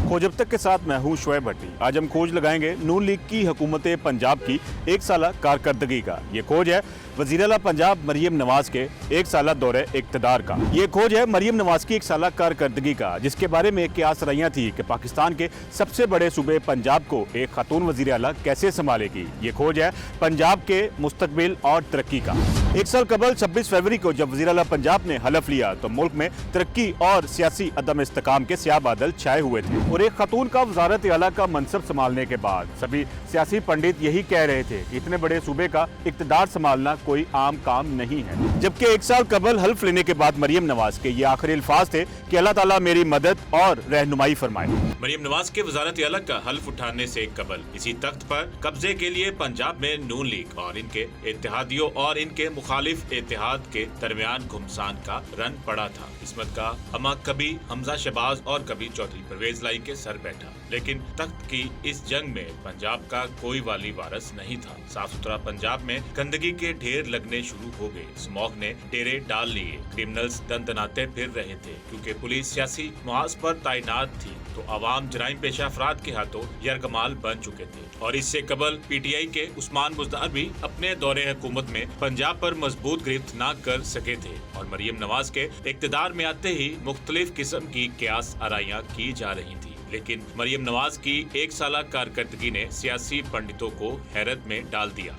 खोज अब तक के साथ मैं हूं शोएब भट्टी। आज हम खोज लगाएंगे नून लीग की हुकूमत पंजाब की एक साला कारकर्दगी का। ये खोज है वज़ीर आला पंजाब मरियम नवाज के एक साला दौरे इक़्तिदार का। ये खोज है मरियम नवाज की एक साला कारकर्दगी का, जिसके बारे में कियास रहियां थी कि पाकिस्तान के सबसे बड़े सूबे पंजाब को एक खातून वज़ीर आला कैसे संभालेगी। ये खोज है पंजाब के मुस्तकबिल और तरक्की का। एक साल कबल 26 फरवरी को जब वज़ीर आला पंजाब ने हलफ लिया तो मुल्क में तरक्की और सियासी अदम इस्तेकाम के स्याह बादल छाए हुए थे, और एक खातून का वज़ारत आला का मनसब संभालने के बाद सभी सियासी पंडित यही कह रहे थे कि इतने बड़े सूबे का इक़्तिदार संभालना कोई आम काम नहीं है। जबकि एक साल कबल हल्फ लेने के बाद मरियम नवाज के ये आखिरी अल्फाज थे कि अल्लाह ताला मेरी मदद और रहनुमाई फरमाए। मरियम नवाज के वज़ारत आला का हल्फ उठाने से कबल इसी तख्त पर कब्जे के लिए पंजाब में नून लीग और इनके इत्तेहादियों और इनके मुखालिफ इत्तेहाद के दरमियान घुमसान का रन पड़ा था। किस्मत का अमा कभी हमजा शहबाज और कभी चौधरी परवेज लाई के सर बैठा, लेकिन तख्त की इस जंग में पंजाब का कोई वाली वारस नहीं था। साफ सुथरा पंजाब में गंदगी के ढेर लगने शुरू हो गए। स्मॉग ने डेरे डाल लिए, क्रिमिनल्स दंदनाते फिर रहे थे क्योंकि पुलिस सियासी मुहाज पर तैनात थी, तो आवाम जराइम पेशा अफराद के हाथों यरगमाल बन चुके थे। और इससे कबल पीटीआई के उस्मान बुज़दार भी अपने दौरे हुकूमत में पंजाब पर मजबूत गिरफ्त न कर सके थे, और मरियम नवाज के इक़्तिदार में आते ही मुख्तलिफ किस्म की कियास आराइयां की जा रही थी। लेकिन मरियम नवाज की एक साला कारकर्दगी ने सियासी पंडितों को हैरत में डाल दिया।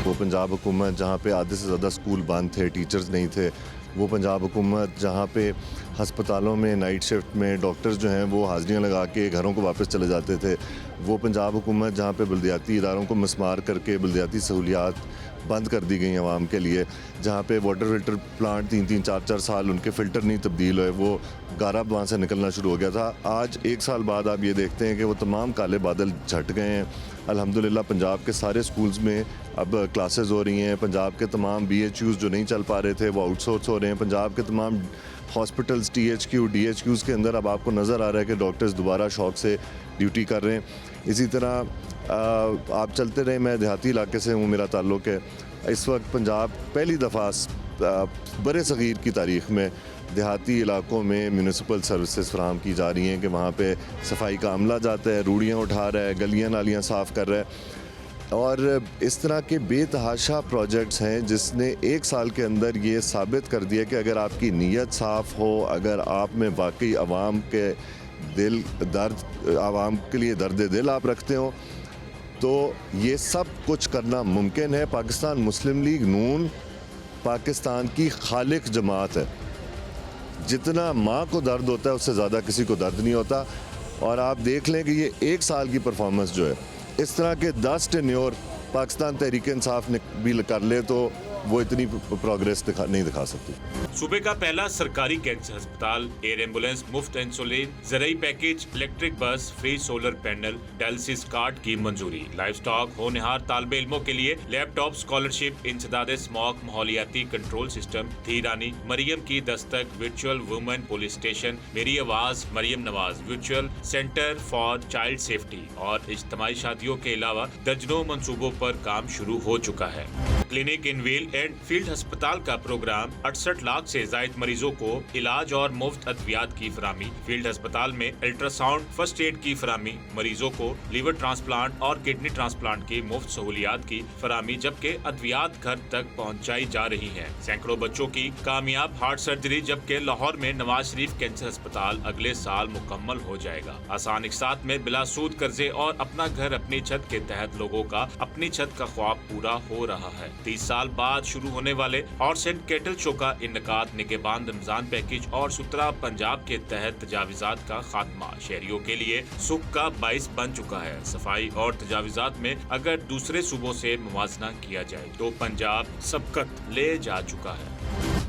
वो पंजाब हुकूमत जहाँ पे आधे से ज़्यादा स्कूल बंद थे, टीचर्स नहीं थे, वो पंजाब हुकूमत जहाँ पे हस्पतालों में नाइट शिफ्ट में डॉक्टर्स जो हैं वो हाज़िरियाँ लगा के घरों को वापस चले जाते थे, वो पंजाब हुकूमत जहाँ पे बल्दियाती इदारों को मस्मार करके बल्दियाती सहूलियात बंद कर दी गई आवाम के लिए, जहाँ पे वाटर फिल्टर प्लांट 3-3, 4-4 साल उनके फ़िल्टर नहीं तब्दील हुए, वो गारा वहाँ से निकलना शुरू हो गया था। आज एक साल बाद आप ये देखते हैं कि वो तमाम काले बादल झट गए हैं। अल्हम्दुलिल्लाह पंजाब के सारे स्कूल्स में अब क्लासेस हो रही हैं। पंजाब के तमाम BHUs जो नहीं चल पा रहे थे वो आउटसोर्स हो रहे हैं। पंजाब के तमाम हॉस्पिटल्स THQ DHQs के अंदर अब आपको नज़र आ रहा है कि डॉक्टर्स दोबारा शौक से ड्यूटी कर रहे हैं। इसी तरह आप चलते रहे, मैं देहाती इलाके से हूँ, मेरा ताल्लुक़ है। इस वक्त पंजाब पहली दफ़ा बड़े सग़ीर की तारीख़ में देहाती इलाकों में म्यूनिसिपल सर्विसेज फराहम की जा रही हैं कि वहाँ पे सफाई का अमला जाता है, रूड़ियाँ उठा रहा है, गलियाँ नालियाँ साफ़ कर रहा है, और इस तरह के बेतहाशा प्रोजेक्ट्स हैं जिसने एक साल के अंदर ये साबित कर दिया कि अगर आपकी नीयत साफ़ हो, अगर आप में वाकई आवाम के दिल दर्द, आवाम के लिए दर्द दिल आप रखते हो, तो ये सब कुछ करना मुमकिन है। पाकिस्तान मुस्लिम लीग नून पाकिस्तान की खालिक जमात है। जितना माँ को दर्द होता है उससे ज़्यादा किसी को दर्द नहीं होता। और आप देख लें कि ये एक साल की परफॉर्मेंस जो है, इस तरह के 10 टेन्योर पाकिस्तान तहरीक इंसाफ ने भी कर ले तो वो इतनी प्रोग्रेस नहीं दिखा सकती। सूबे का पहला सरकारी कैंसर अस्पताल, एयर एम्बुलेंस, मुफ्त इंसुलिन, ज़रूरी package, electric bus, free solar panel, dialysis card की मंजूरी, लाइफ स्टॉक होनहार तालिब इल्मों के लिए लैपटॉप स्कॉलरशिप, इंसदाद स्मॉग, माहौलियाती कंट्रोल सिस्टम, थी रानी मरियम की Dastak, virtual women police station, मेरी आवाज़ Maryam Nawaz, virtual centre for child safety, और इज्तिमाई शादियों के अलावा दर्जनों मंसूबों पर काम शुरू हो चुका है। Clinic in wheel and field अस्पताल का प्रोग्राम 68 लाख से जायद मरीजों को इलाज और मुफ्त अद्वियात की फरामी, फील्ड अस्पताल में अल्ट्रासाउंड, फर्स्ट एड की फरामी, मरीजों को लीवर ट्रांसप्लांट और किडनी ट्रांसप्लांट की मुफ्त सहूलियात की फरामी, जबकि अद्वियात घर तक पहुँचाई जा रही है। सैकड़ों बच्चों की कामयाब हार्ट सर्जरी, जबकि लाहौर में नवाज शरीफ कैंसर अस्पताल अगले साल मुकम्मल हो जाएगा। आसान इकसात में बिलासूद कर्जे और अपना घर अपनी छत के तहत लोगों का अपनी छत का ख्वाब पूरा हो रहा है। 30 साल बाद शुरू होने वाले हॉर्स एंड कैटल शो का इनकाद, निगहबान रमजान पैकेज और सुतरा पंजाब के तहत तजाविजात का खात्मा शहरियों के लिए सुख का बाइस बन चुका है। सफाई और तजाविजात में अगर दूसरे सूबों से मुवाजना किया जाए तो पंजाब सबकत ले जा चुका है।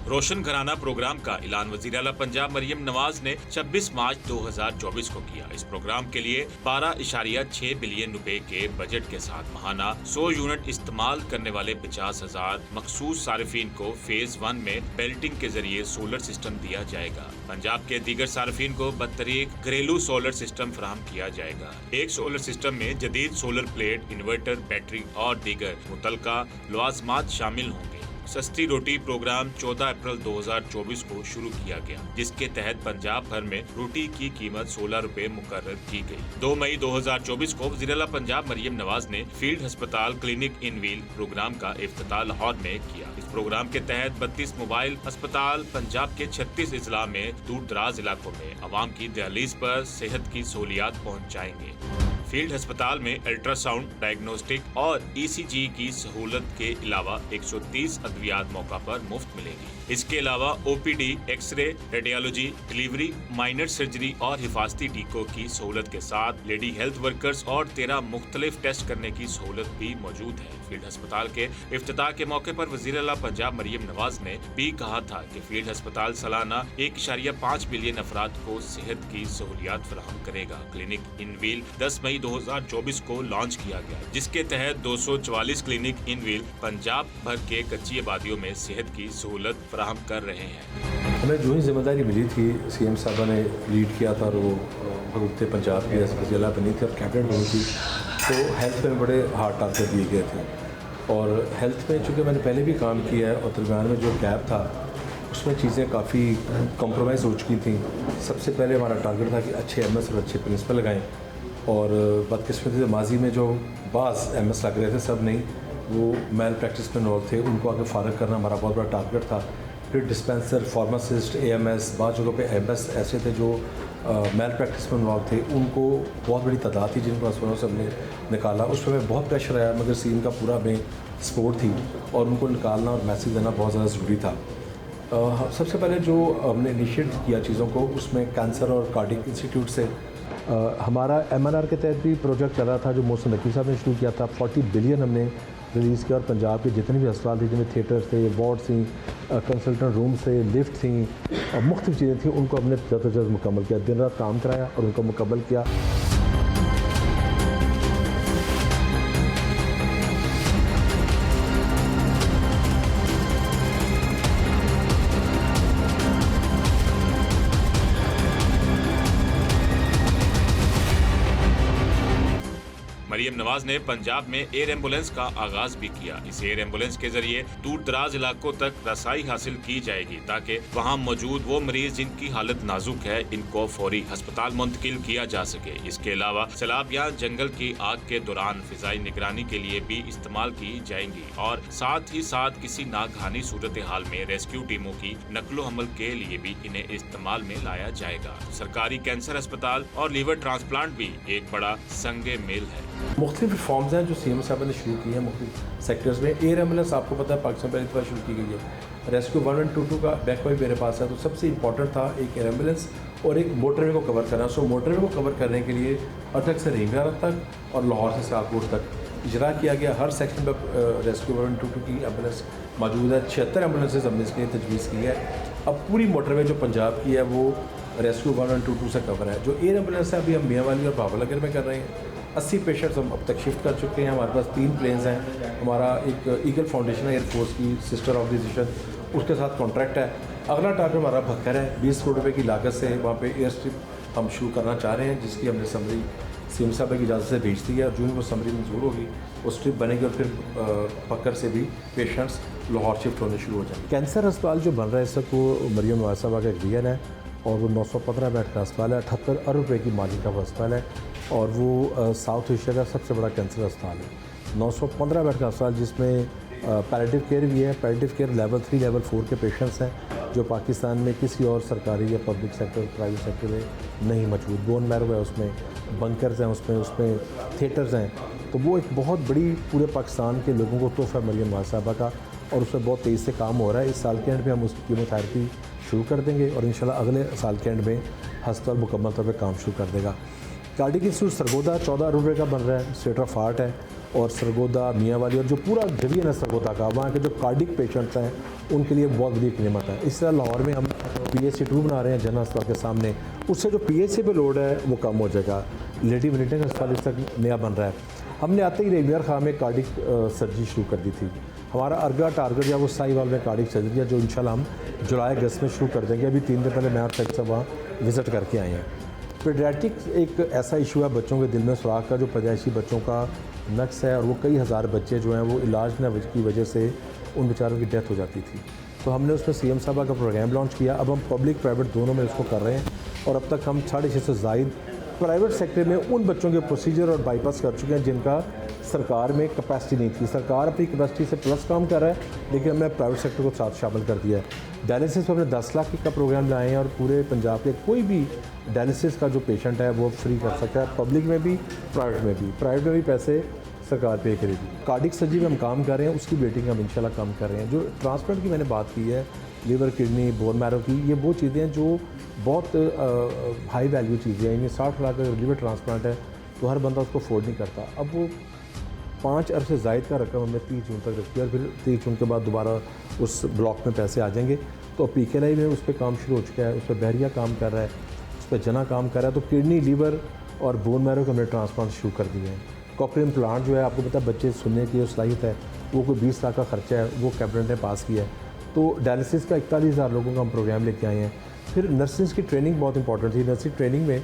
रोशन घराना प्रोग्राम का ऐलान वज़ीर आला पंजाब मरियम नवाज ने 26 मार्च 2024 को किया। इस प्रोग्राम के लिए 12.6 बिलियन रुपए के बजट के साथ माहाना 100 यूनिट इस्तेमाल करने वाले 50,000 मखसूस सार्फिन को फेज 1 में बेल्टिंग के जरिए सोलर सिस्टम दिया जाएगा। पंजाब के दीगर सार्फिन को बतरीक घरेलू सोलर सिस्टम फराहम किया जाएगा। एक सोलर सिस्टम में जदीद सोलर प्लेट, इन्वर्टर, बैटरी और दीगर मुतलका लवाजमात शामिल होंगे। सस्ती रोटी प्रोग्राम 14 अप्रैल 2024 को शुरू किया गया, जिसके तहत पंजाब भर में रोटी की कीमत 16 रुपए मुकर्रर की गई। 2 मई 2024 को वज़ीर-ए-आला पंजाब मरियम नवाज ने फील्ड अस्पताल क्लिनिक इन व्हील प्रोग्राम का इफ्तिताह लाहौर में किया। इस प्रोग्राम के तहत 32 मोबाइल अस्पताल पंजाब के 36 इजला में दूर दराज इलाकों में अवाम की दहलीज पर सेहत की सहूलियात पहुँचाएंगे। फील्ड अस्पताल में अल्ट्रासाउंड, डायग्नोस्टिक और ECG की सहूलत के अलावा 130 अद्वियात मौका पर मुफ्त मिलेंगी। इसके अलावा OPD, x ray, radiology, delivery, minor surgery और हिफाजती टीकों की सहूलत के साथ लेडी हेल्थ वर्कर्स और 13 मुख्तलिफ टेस्ट करने की सहूलत भी मौजूद है। फील्ड अस्पताल के इफ्तिताह के मौके पर वज़ीर-ए-आला पंजाब मरियम नवाज ने भी कहा था कि फील्ड अस्पताल सालाना 1.5 मिलियन अफराद को सेहत की सहूलियात फराहम करेगा। क्लिनिक इन व्हील 10 मई 2024 को लॉन्च किया गया, जिसके तहत 244 क्लिनिक इन व्हील पंजाब भर के कच्ची आबादियों में सेहत की सहूलत फराहम कर रहे हैं। हमें जो ही जिम्मेदारी मिली थी, CM साहबा ने लीड किया था और वो हुकूमत पंजाब की जिला बनी थी और कैबिनेट बनी थी, तो हेल्थ में बड़े हार्ड टारगेट दिए गए थे। और हेल्थ में चूँकि मैंने पहले भी काम किया है और दरमियान में जो गैप था उसमें चीज़ें काफ़ी कॉम्प्रोमाइज़ हो चुकी थी। सबसे पहले हमारा टारगेट था कि अच्छे MS और अच्छे प्रिंसिपल लगाएं, और बदकिस्मती से माजी में जो बाज़ MS लग रहे थे, सब नहीं, वो मेल प्रैक्टिस में इन्वॉल्व थे, उनको आगे फारग करना हमारा बहुत बड़ा टारगेट था। फिर डिस्पेंसर, फार्मासिस्ट, AMS, बाद जगहों पे MS ऐसे थे जो मेल प्रैक्टिस में इन्वॉल्व थे, उनको बहुत बड़ी तादाद थी जिनको अस्पतालों से हमने निकाला। उस पर बहुत प्रेशर आया, मगर CM का पूरा हमें सपोर्ट थी और उनको निकालना और मैसेज देना बहुत ज़्यादा ज़रूरी था। सबसे पहले जो हमने इनिशिएट किया चीज़ों को, उसमें कैंसर और कार्डियक इंस्टीट्यूट से हमारा MNR के तहत भी प्रोजेक्ट चल रहा था जो मोहसिन नकवी साहब ने शुरू किया था। 40 बिलियन हमने रिलीज़ किया और पंजाब के जितने भी अस्पताल थे, जिनमें थिएटर थे, वार्ड थी, कंसल्टेंट रूम थे, लिफ्ट थी और मुख्तलिफ चीज़ें थी, उनको हमने जल्द से जल्द मुकम्मल किया। दिन रात काम कराया और उनको मुकम्मल किया। मरियम नवाज ने पंजाब में एयर एम्बुलेंस का आगाज भी किया। इस एयर एम्बुलेंस के जरिए दूर दराज इलाकों तक रसाई हासिल की जाएगी, ताकि वहां मौजूद वो मरीज जिनकी हालत नाजुक है, इनको फौरी अस्पताल मुंतकिल किया जा सके। इसके अलावा सैलाब या जंगल की आग के दौरान फिजाई निगरानी के लिए भी इस्तेमाल की जाएंगी और साथ ही साथ किसी नागहानी सूरत हाल में रेस्क्यू टीमों की नकलो हमल के लिए भी इन्हें इस्तेमाल में लाया जाएगा। सरकारी कैंसर अस्पताल और लीवर ट्रांसप्लांट भी एक बड़ा संगे मेल है। मुख्तलिफ रिफॉर्म्स हैं जो CM साहब ने शुरू की हैं मुख्तलिफ सेक्टर्स में। एयर एम्बुलेंस आपको पता है पाकिस्तान पहली दफ़ा शुरू की गई है। रेस्क्यू 122 का बैक भी मेरे पास है, तो सबसे इंपॉर्टेंट था एक एयर एम्बुलेंस और एक मोटरवे को कवर करना। सो मोटरवे को कवर करने के लिए अटक से रिंगारा तक और लाहौर से सियालकोट तक इजरा किया गया। हर सेक्शन में रेस्क्यू 122 की एम्बुलेंस मौजूद है। 76 एम्बुलेंसेज हमने इसके लिए तजवीज़ की है। अब पूरी मोटरवे जो पंजाब की है वो रेस्क्यू 122 से कवर है। जो एयर एम्बुलेंस है अभी हम मियाँ वाली और बाबा में कर रहे हैं। 80 पेशेंट्स हम अब तक शिफ्ट कर चुके हैं। हमारे पास 3 प्लेन्स हैं। हमारा एक ईगल फाउंडेशन है एयरफोर्स की सिस्टर ऑर्गेनाइजेशन, उसके साथ कॉन्ट्रैक्ट है। अगला टारगेट हमारा भक्कर है। 20 करोड़ रुपये की लागत से वहाँ पे एयर स्ट्रिप हम शुरू करना चाह रहे हैं, जिसकी हमने समरी CM साहब की इजाज़त से भेज दी है और जो ही वो समरी मंजूर होगी वो स्ट्रिप बनेगी और फिर भक्कर से भी पेशेंट्स लाहौर शिफ्ट होने शुरू हो जाएंगे। कैंसर अस्पताल जो बन रहा है इस वक्त वो मरियम नवाज साहबा का एक विजन है और वो 915 बेड का अस्पताल है। 78 अरब रुपये की माली का वो अस्पताल है और वो साउथ एशिया का सबसे बड़ा कैंसर अस्पताल है। 915 बेड का अस्पताल जिसमें पैलेटिव केयर भी है। पैलेटिव केयर लेवल 3 लेवल 4 के पेशेंट्स हैं जो पाकिस्तान में किसी और सरकारी या पब्लिक सेक्टर प्राइवेट सेक्टर में नहीं मौजूद। बोन मैरो है उसमें, बंकर्स हैं उसमें थिएटर्स हैं। तो वो एक बहुत बड़ी पूरे पाकिस्तान के लोगों को तोहफा मरियम नवाज साहबा का और उसमें बहुत तेज़ी से काम हो रहा है। इस साल के एंड में हम उसकी कीमोथेरेपी शुरू कर देंगे और इंशाल्लाह अगले साल के एंड में हस्पताल मुकम्मल तौर पर काम शुरू कर देगा। कार्डिक इंस्टीट्यूट सरगोदा 14 अरब रुपये का बन रहा है। स्टेट ऑफ आर्ट है और सरगोदा मियाँ वाली और जो पूरा डिवीजन है सरगोदा का, वहाँ के जो कार्डिक पेशेंट्स हैं उनके लिए बहुत बड़ी कीमत है। इस तरह लाहौर में हम PHC 2 बना रहे हैं जनरल अस्पताल के सामने, उससे जो PHC पे लोड है वो कम हो जाएगा। लेडी विलिंगटन अस्पताल इस तक नया बन रहा है। हमने आते ही रेमियर खां में कार्डिक सर्जरी शुरू कर दी थी। हमारा अरगा टारगेट या वो साहिवाल में कार्डिक सर्जरी है जो इंशाल्लाह हम जुलाई अगस्त में शुरू कर देंगे। अभी 3 दिन पहले मैं और साहब वहाँ विज़िट करके आए हैं। पीडियाट्रिक एक ऐसा इशू है बच्चों के दिल में सुराख का जो पैदाइशी बच्चों का नक्स है और वो कई हज़ार बच्चे जो हैं वो इलाज न की वजह से उन बेचारों की डेथ हो जाती थी। तो हमने उसमें सीएम साहबा का प्रोग्राम लॉन्च किया। अब हम पब्लिक प्राइवेट दोनों में इसको कर रहे हैं और अब तक हम 650 से ज़ायद प्राइवेट सेक्टर में उन बच्चों के प्रोसीजर और बाईपास कर चुके हैं जिनका सरकार में कैपेसिटी नहीं थी। सरकार अपनी कैपेसिटी से प्लस काम कर रहा है, लेकिन हमने प्राइवेट सेक्टर को साथ शामिल कर दिया है। डायलिसिस पर हमने 10 लाख का प्रोग्राम लाए हैं और पूरे पंजाब के कोई भी डायलिसिस का जो पेशेंट है वो फ्री कर सकता है, पब्लिक में भी प्राइवेट में भी। प्राइवेट में भी पैसे सरकार पे करेगी। कार्डिक सर्जरी में हम काम कर रहे हैं, उसकी वेटिंग हम इंशाल्लाह कम कर रहे हैं। जो ट्रांसप्लांट की मैंने बात की है, लीवर, किडनी, बोन मैरो की, ये वो चीज़ें हैं जो बहुत हाई वैल्यू चीज़ें हैं। इन्हें 60 लाख का लीवर ट्रांसप्लांट है तो हर बंदा उसको अफोर्ड नहीं करता। अब वो 5 अरब से ज़ायद का रकम हमने 30 जून तक रखी है और फिर 30 जून के बाद दोबारा उस ब्लॉक में पैसे आ जाएंगे। तो PKLI में उस पर काम शुरू हो चुका है, उस पर बहरिया काम कर रहा है, उस पर जना काम कर रहा है। तो किडनी, लीवर और बोन मैरो के हमने ट्रांसप्लांट शुरू कर दिए हैं। कॉकलियर इम्प्लांट जो है, आपको पता है बच्चे सुनने की सलाहियत है, वो कोई 20 लाख का खर्चा है, वो कैबिनेट ने पास किया है। तो डायलिसिस का 41,000 लोगों का हम प्रोग्राम लेके आए हैं। फिर नर्सिंग की ट्रेनिंग बहुत इंपॉर्टेंट थी। नर्सिंग ट्रेनिंग में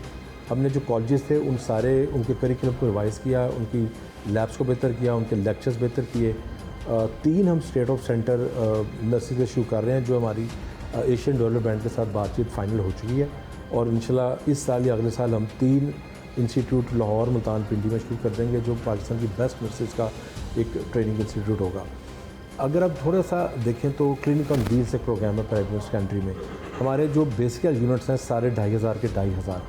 हमने जो कॉलेजेस थे उन सारे उनके करिकुलम को रिवाइज़ किया, उनकी लैब्स को बेहतर किया, उनके लेक्चर्स बेहतर किए। 3 हम स्टेट ऑफ सेंटर नर्सिंग के शुरू कर रहे हैं जो हमारी एशियन डेवलपमेंट बैंक के साथ बातचीत फाइनल हो चुकी है और इंशाल्लाह इस साल या अगले साल हम 3 इंस्टीट्यूट लाहौर, मुल्तान, पिंडी में शुरू कर देंगे जो पाकिस्तान की बेस्ट नर्सेज का एक ट्रेनिंग इंस्टीट्यूट होगा। अगर आप थोड़ा सा देखें तो क्लिनिक ऑन व्हील्स एक प्रोग्राम है प्राइवेट कंट्री में। हमारे जो बेसिकल यूनिट्स हैं सारे 2,500 के 2,500,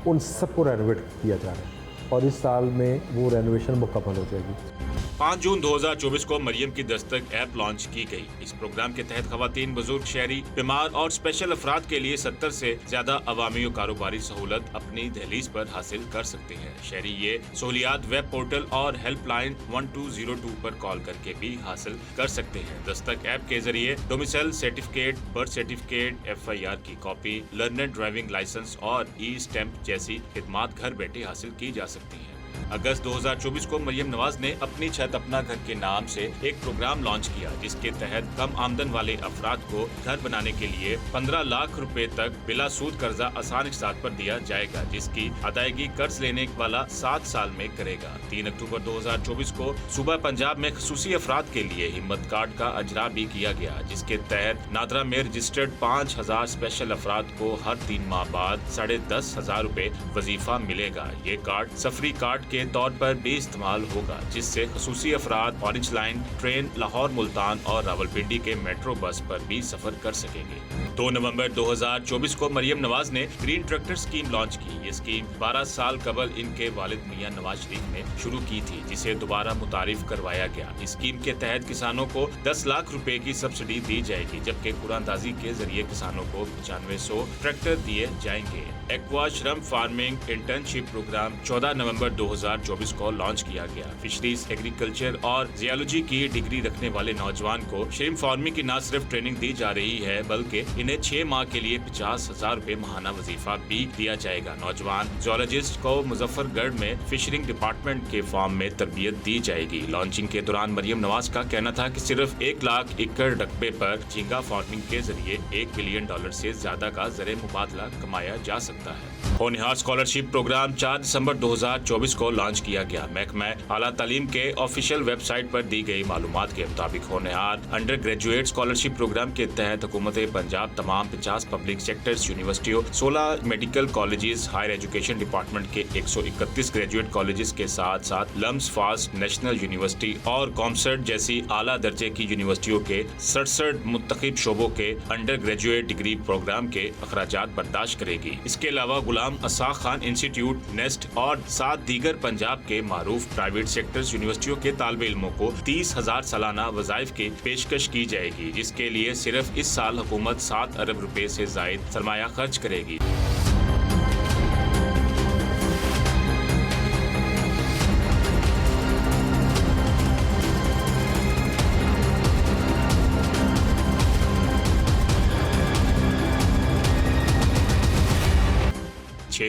उन सबको रेनोवेट किया जा रहा है और इस साल में वो रेनोवेशन मुकम्मल हो जाएगी। 5 जून 2024 को मरियम की दस्तक ऐप लॉन्च की गई। इस प्रोग्राम के तहत खवातीन, बुजुर्ग, शहरी, बीमार और स्पेशल अफराद के लिए 70 से ज्यादा अवामी और कारोबारी सहूलत अपनी दहलीज पर हासिल कर सकते हैं। शहरी ये सहूलियात वेब पोर्टल और हेल्पलाइन 1202 पर कॉल करके भी हासिल कर सकते हैं। दस्तक ऐप के जरिए domicile certificate, birth certificate, FIR की कॉपी, लर्नर ड्राइविंग लाइसेंस और ई-स्टैम्प जैसी खिदमात घर बैठे हासिल की जा सकती हैं। अगस्त 2024 को मरियम नवाज ने अपनी छत अपना घर के नाम से एक प्रोग्राम लॉन्च किया जिसके तहत कम आमदन वाले अफराद को घर बनाने के लिए 15 लाख रुपए तक बिला सूद कर्जा आसान किस्त पर दिया जाएगा, जिसकी अदायगी कर्ज लेने वाला 7 साल में करेगा। 3 अक्टूबर 2024 को सूबा पंजाब में खसूसी अफराद के लिए हिम्मत कार्ड का अजरा भी किया गया, जिसके तहत नादरा में रजिस्टर्ड 5,000 स्पेशल अफराद को हर 3 माह बाद 10,500 रुपए वजीफा मिलेगा। ये कार्ड सफरी कार्ड के तौर पर भी इस्तेमाल होगा, जिससे खसूसी अफराद orange line train Lahore, Multan और रावलपिंडी के मेट्रो बस पर भी सफर कर सकेंगे। 2 नवंबर 2024 को मरियम नवाज ने ग्रीन ट्रैक्टर स्कीम लॉन्च की। ये स्कीम 12 साल कबल इनके वालिद मियां नवाज शरीफ ने शुरू की थी, जिसे दोबारा मुतारिफ करवाया गया। इस स्कीम के तहत किसानों को 10 लाख रुपए की सब्सिडी दी जाएगी, जबकि कुरानदाजी के जरिए किसानों को 9500 ट्रैक्टर दिए जाएंगे। एक्वा श्रम फार्मिंग इंटर्नशिप प्रोग्राम 14 नवंबर 2024 को लॉन्च किया गया। फिशरीज, एग्रीकल्चर और जियोलॉजी की डिग्री रखने वाले नौजवान को श्रिम्प फार्मिंग की न सिर्फ ट्रेनिंग दी जा रही है, बल्कि इन्हें 6 माह के लिए 50,000 रुपए माहाना वजीफा भी दिया जाएगा। नौजवान जियोलॉजिस्ट को मुजफ्फरगढ़ में फिशरिंग डिपार्टमेंट के फार्म में तरबियत दी जाएगी। लॉन्चिंग के दौरान मरियम नवाज का कहना था कि सिर्फ 1 लाख एकड़ रकबे पर झींगा फार्मिंग के जरिए $1 बिलियन से ज्यादा का ज़र मुबादला कमाया जा सकता है। होनहार स्कॉलरशिप प्रोग्राम 4 दिसंबर 2024 को लॉन्च किया गया। महकमा आला तालीम के ऑफिशियल वेबसाइट पर दी गई मालूमात के मुताबिक होनहार अंडर ग्रेजुएट स्कॉलरशिप प्रोग्राम के तहत हुकूमत पंजाब तमाम 50 पब्लिक सेक्टर्स यूनिवर्सिटियों, 16 medical colleges, higher education department के 131 ग्रेजुएट कॉलेजेस के साथ साथ लम्स फास्ट नेशनल यूनिवर्सिटी और कॉमसर्ट जैसी आला दर्जे की यूनिवर्सिटियों के 67 मुंतखब शोबों के अंडर ग्रेजुएट डिग्री प्रोग्राम के अखराजात बर्दाश्त करेगी। इसके अलावा गुलाम असाक खान इंस्टीट्यूट, नेस्ट और 7 दीगर पंजाब के मारूफ प्राइवेट सेक्टर्स यूनिवर्सिटियों के तालिबे इल्मों को 30,000 सालाना वज़ाइफ की पेशकश की जाएगी, जिसके लिए सिर्फ इस साल हुकूमत 7 अरब रुपए से जायद सरमाया खर्च करेगी।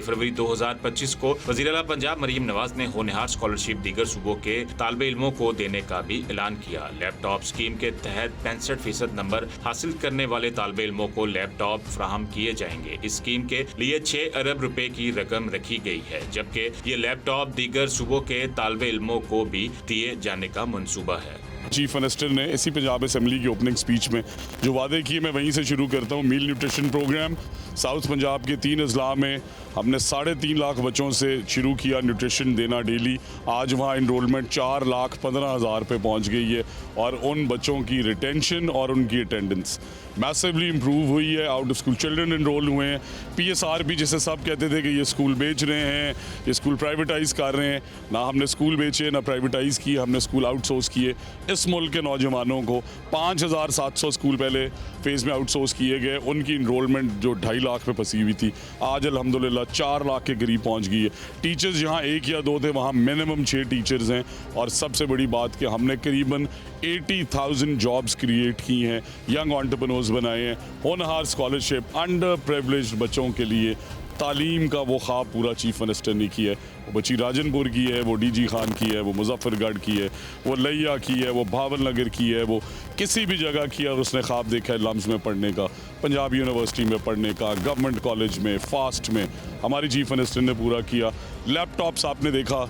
फरवरी 2025 को वज़ीर आला पंजाब मरियम नवाज ने होनहार स्कॉलरशिप दीगर सूबों के तालिबे इल्मों को देने का भी ऐलान किया। लैपटॉप स्कीम के तहत 65% नंबर हासिल करने वाले तालिबे इल्मों को लैपटॉप फराहम किए जाएंगे। इस स्कीम के लिए 6 अरब रुपए की रकम रखी गई है, जबकि ये लैपटॉप दीगर सूबों के तालिबे इल्मों को भी दिए जाने का मंसूबा है। चीफ मिनिस्टर ने इसी पंजाब असम्बली की ओपनिंग स्पीच में जो वादे किए, मैं वहीं से शुरू करता हूँ। मील न्यूट्रिशन प्रोग्राम साउथ पंजाब के 3 अजला में हमने 3.5 लाख बच्चों से शुरू किया न्यूट्रिशन देना डेली। आज वहाँ इनरोलमेंट 4,15,000 पे पहुँच गई है और उन बच्चों की रिटेंशन और उनकी अटेंडेंस मैसिवली इम्प्रूव हुई है। Out of school children enrol हुए हैं। PSR भी जैसे सब कहते थे कि ये स्कूल बेच रहे हैं, ये स्कूल प्राइवेटाइज़ कर रहे हैं, ना हमने स्कूल बेचे ना प्राइवेटाइज़ किए, हमने स्कूल आउटसोर्स किए। इस मुल्क के नौजवानों को 5,700 स्कूल पहले फेज़ में आउटसोर्स किए गए, उनकी इनरोलमेंट जो 2.5 लाख पे फंसी हुई थी आज अल्हम्दुलिल्लाह 4 लाख के करीब पहुंच गई है। टीचर्स जहां 1 या 2 थे वहां मिनिमम 6 टीचर्स हैं। और सबसे बड़ी बात कि हमने करीबन 80,000 जॉब्स क्रिएट की हैं, यंग एंटरप्रेन्योर्स बनाए हैं। होनहार स्कॉलरशिप अंडर प्रिविलेज्ड बच्चों के लिए तालीम का वो ख्वाब पूरा चीफ मिनिस्टर ने किया है। वो बच्ची राजनपुर की है, वो DG खान की है, वो मुजफ्फरगढ़ की है, वो लैया की है, वो भावल नगर की है, वो किसी भी जगह की है और उसने ख्वाब देखा है लम्स में पढ़ने का, पंजाब यूनिवर्सिटी में पढ़ने का, गवर्नमेंट कॉलेज में, फास्ट में हमारी चीफ मिनिस्टर ने पूरा किया। लैपटॉप्स आपने देखा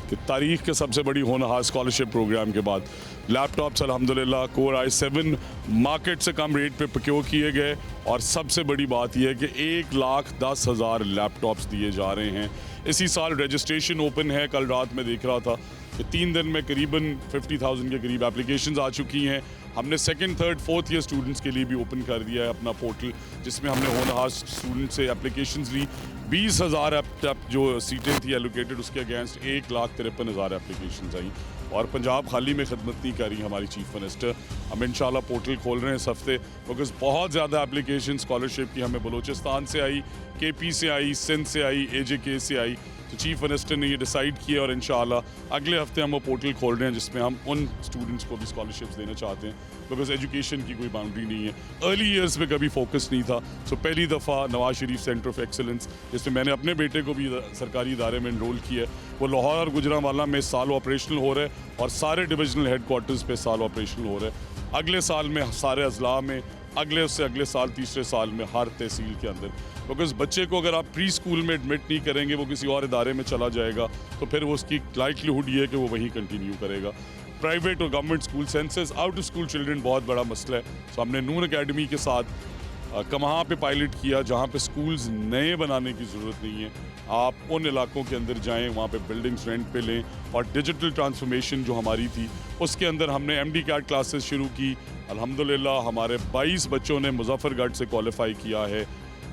कि तारीख़ के सबसे बड़ी होनहार स्कॉलरशिप प्रोग्राम के बाद लैपटॉप्स अल्हम्दुलिल्लाह कोर i7 मार्केट से कम रेट पे प्रोक्योर किए गए। और सबसे बड़ी बात यह है कि 1,10,000 लैपटॉप्स दिए जा रहे हैं। इसी साल रजिस्ट्रेशन ओपन है। कल रात में देख रहा था कि 3 दिन में करीबन 50,000 के करीब एप्लीकेशंस आ चुकी हैं। हमने 2nd, 3rd, 4th year students के लिए भी ओपन कर दिया है अपना पोर्टल, जिसमें हमने होनहार स्टूडेंट से एप्लीकेशंस ली। 20,000 जो सीटें थी एलोकेटेड, उसके अगेंस्ट 1,53,000 एप्लीकेशंस आई। और पंजाब खाली में खिदमत नहीं कर रही हमारी चीफ मिनिस्टर। हम इंशाल्लाह पोर्टल खोल रहे हैं इस हफ्ते, बिकॉज बहुत ज़्यादा एप्लीकेशन स्कॉलरशिप की हमें बलूचिस्तान से आई, KP से आई, सिंध से आई, AJK से आई। तो चीफ मिनिस्टर ने ये डिसाइड किया और इंशाल्लाह अगले हफ्ते हम वो पोर्टल खोल रहे हैं जिसमें हम उन स्टूडेंट्स को भी स्कॉलरशिप्स देना चाहते हैं, बिकॉज एजुकेशन की कोई बाउंड्री नहीं है। अर्ली ईयर्स में कभी फोकस नहीं था। सो पहली दफ़ा Nawaz Sharif centre of excellence, जिसमें मैंने अपने बेटे को भी सरकारी इदारे में इनरोल किया है, वो लाहौर और गुजरांवाला में इस साल ऑपरेशनल हो रहा है और सारे डिविजनल हेडक्वार्टर्स पे साल ऑपरेशनल हो रहा है। अगले साल में सारे अजला में, उससे अगले साल तीसरे साल में हर तहसील के अंदर। बिकॉज बच्चे को अगर आप प्री स्कूल में एडमिट नहीं करेंगे, वो किसी और इदारे में चला जाएगा, तो फिर वो उसकी लाइक्लीहुड ये है कि वो वहीं कंटिन्यू करेगा। प्राइवेट और government school census out of school children बहुत बड़ा मसला है। तो हमने नून अकेडमी के साथ कहाँ पे पायलट किया जहाँ पे स्कूल्स नए बनाने की ज़रूरत नहीं है। आप उन इलाकों के अंदर जाएं, वहाँ पे बिल्डिंग्स रेंट पे लें। और डिजिटल ट्रांसफॉर्मेशन जो हमारी थी उसके अंदर हमने MD CAT क्लासेस शुरू की। अल्हम्दुलिल्लाह हमारे 22 बच्चों ने मुजफ्फरगढ़ से क्वालिफाई किया है।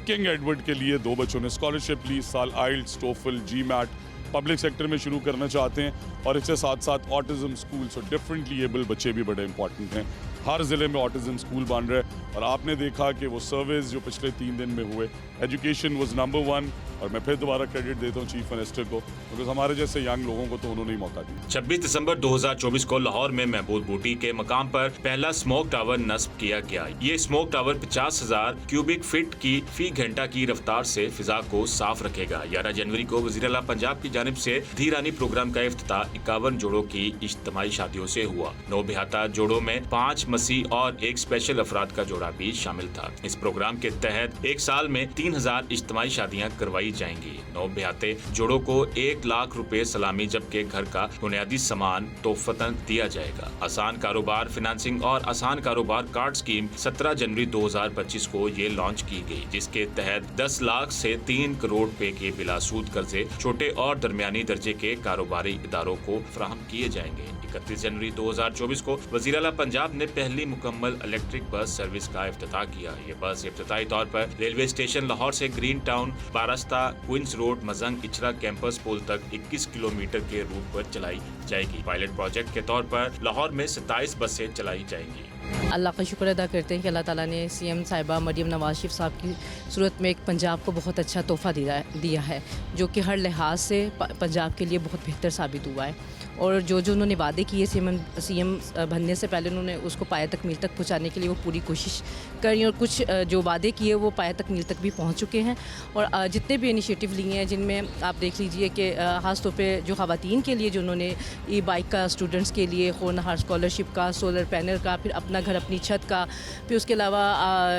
किंग एडवर्ड के लिए 2 बच्चों ने स्कॉलरशिप ली। इस साल IELTS, TOEFL, GMAT public sector में शुरू करना चाहते हैं। और इसके साथ साथ ऑटिज़म स्कूल, सो डिफरेंटली एबल बच्चे भी बड़े इंपॉर्टेंट हैं। हर ज़िले में ऑटिज़म स्कूल बन रहा है। और आपने देखा कि वो सर्वेज जो पिछले 3 दिन में हुए, एजुकेशन वाज नंबर 1। और मैं फिर दोबारा क्रेडिट देता हूँ चीफ मिनिस्टर को, क्योंकि हमारे जैसे यंग लोगों को तो उन्होंने ही मौका दिया। 26 दिसंबर 2024 को लाहौर में महबूब बूटी के मकाम पर पहला स्मोक टावर नस्ब किया गया। ये स्मोक टावर 50,000 क्यूबिक फीट की फी घंटा की रफ्तार से फिजा को साफ रखेगा। 11 जनवरी को वज़ीर-ए-आला पंजाब की जानिब से धीरानी प्रोग्राम का इफ्तिताह 51 जोड़ों की इज्तिमाई शादियों से हुआ। 9 बेहता जोड़ों में 5 मसीह और 1 स्पेशल अफराद का जोड़ा भी शामिल था। इस प्रोग्राम के तहत 1 साल में 3,000 इज्तिमाई शादियाँ करवाई जाएंगी। 9 बेहते जोड़ों को 1 लाख रुपए सलामी जबकि घर का बुनियादी सामान तोहफतन दिया जाएगा। आसान कारोबार फिनेंसिंग और आसान कारोबार कार्ड स्कीम 17 जनवरी 2025 को ये लॉन्च की गई, जिसके तहत 10 लाख से 3 करोड़ रुपए के बिलासूद कर्जे छोटे और दरमियानी दर्जे के कारोबारी इदारों को फराहम किए जाएंगे। 31 जनवरी 2024 को वज़ीर-ए-आला पंजाब ने पहली मुकम्मल इलेक्ट्रिक बस सर्विस का इफ्तिताह किया। ये बस इफ्तिताई तौर पर रेलवे स्टेशन लाहौर से ग्रीन टाउन, बारस्ता, Queens Road, Mozang, Ichhra campus पुल तक 21 किलोमीटर के रूट पर चलाई जाएगी। पायलट प्रोजेक्ट के तौर पर लाहौर में 27 बसें चलाई जाएंगी। अल्लाह का शुक्र अदा करते हैं कि अल्लाह ताला ने CM साहिबा मरियम नवाज शरीफ साहब की सूरत में एक पंजाब को बहुत अच्छा तोहफ़ा दिया है, जो कि हर लिहाज से पंजाब के लिए बहुत बेहतर साबित हुआ है। और जो उन्होंने वादे किए CM बनने से पहले, उन्होंने उसको पाया तकमील तक पहुँचाने के लिए वो पूरी कोशिश करी। और कुछ जो वादे किए वो पाया तकमील तक भी पहुँच चुके हैं। और जितने भी इनिशिएटिव लिए हैं, जिनमें आप देख लीजिए कि ख़ास तौर पे जो ख़वातीन के लिए जो उन्होंने ई-बाइक का, स्टूडेंट्स के लिए होनहार स्कॉलरशिप का, सोलर पैनल का, फिर अपना घर अपनी छत का, फिर उसके अलावा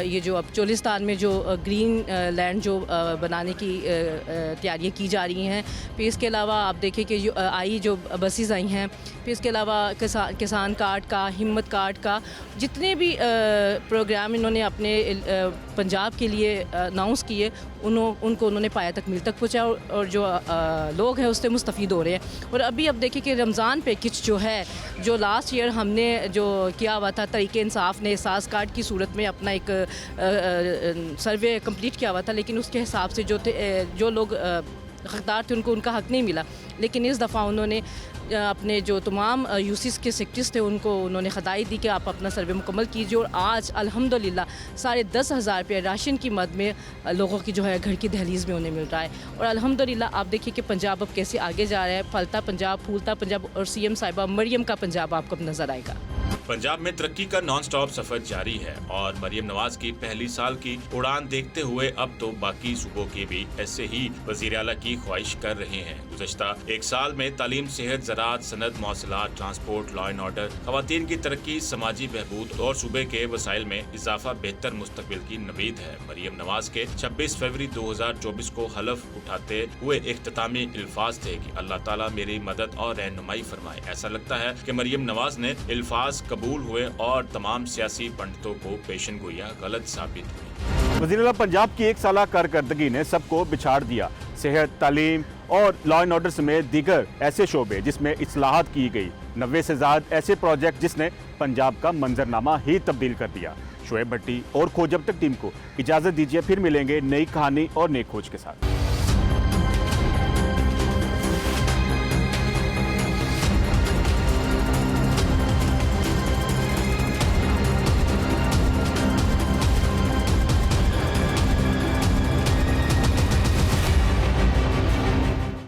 ये जो अब चोलिस्तान में जो ग्रीन लैंड जो बनाने की तैयारियाँ की जा रही हैं। फिर इसके अलावा आप देखें कि जो बसेस پالیسیز آئی ہیں، پھر اس کے علاوہ کسان کارڈ کا، ہمت کارڈ کا، جتنے بھی پروگرام انہوں نے اپنے پنجاب کے لیے اناؤنس کیے ان کو انہوں نے پایا تک میل تک پہنچایا، اور جو لوگ ہیں اس سے مستفید ہو رہے ہیں۔ اور ابھی اب دیکھیں کہ رمضان پیکج جو ہے، جو لاسٹ ایئر ہم نے جو کیا ہوا تھا، تحریک انصاف نے احساس کارڈ کی صورت میں اپنا ایک سروے کمپلیٹ کیا ہوا تھا، لیکن اس کے حساب سے جو لوگ حقدار تھے ان کا حق نہیں ملا، لیکن اس دفعہ انہوں نے اپنے جو تمام یوسیز کے سیکٹرز تھے ان کو انہوں نے ہدایت دی کہ آپ اپنا سروے مکمل کیجیے، اور آج الحمدللہ 10,500 روپے راشن کی مد میں لوگوں کی جو ہے گھر کی دہلیز میں انہیں مل رہا ہے، اور الحمدللہ آپ دیکھیے کہ پنجاب اب کیسے آگے جا رہا ہے، پھلتا پنجاب، پھولتا پنجاب، اور سی ایم صاحبہ مریم کا پنجاب آپ کو اب نظر آئے گا۔ پنجاب میں ترقی کا نان سٹاپ سفر جاری ہے، اور مریم نواز کی پہلی سال کی اڑان دیکھتے ہوئے اب تو باقی صوبوں کے بھی ایسے ہی وزیر اعلیٰ کی خواہش کر رہے ہیں۔ گزشتہ ایک سال میں تعلیم، صحت، زراعت، صنعت، مواصلات، ٹرانسپورٹ، لا اینڈ آرڈر، خواتین کی ترقی، سماجی بہبود اور صوبے کے وسائل میں اضافہ بہتر مستقبل کی نوید ہے۔ مریم نواز کے 26 فروری 2024 کو حلف اٹھاتے ہوئے اختتامی الفاظ تھے کہ اللہ تعالیٰ میری مدد اور رہنمائی فرمائے۔ ایسا لگتا ہے کہ مریم نواز نے الفاظ قبول ہوئے اور تمام سیاسی پنڈتوں کو پیشن گوئیاں غلط ثابت ہوئی۔ وزیر اعلیٰ پنجاب کی ایک سالہ کارکردگی نے سب کو بچھاڑ دیا۔ صحت، تعلیم اور لا اینڈ آرڈر سمیت دیگر ایسے شعبے جس میں اصلاحات کی گئی، 90 سے زائد ایسے پروجیکٹ جس نے پنجاب کا منظرنامہ ہی تبدیل کر دیا۔ شعیب بھٹی اور کھوج اب تک ٹیم کو اجازت دیجیے، پھر ملیں گے نئی کہانی اور نئی کھوج کے ساتھ۔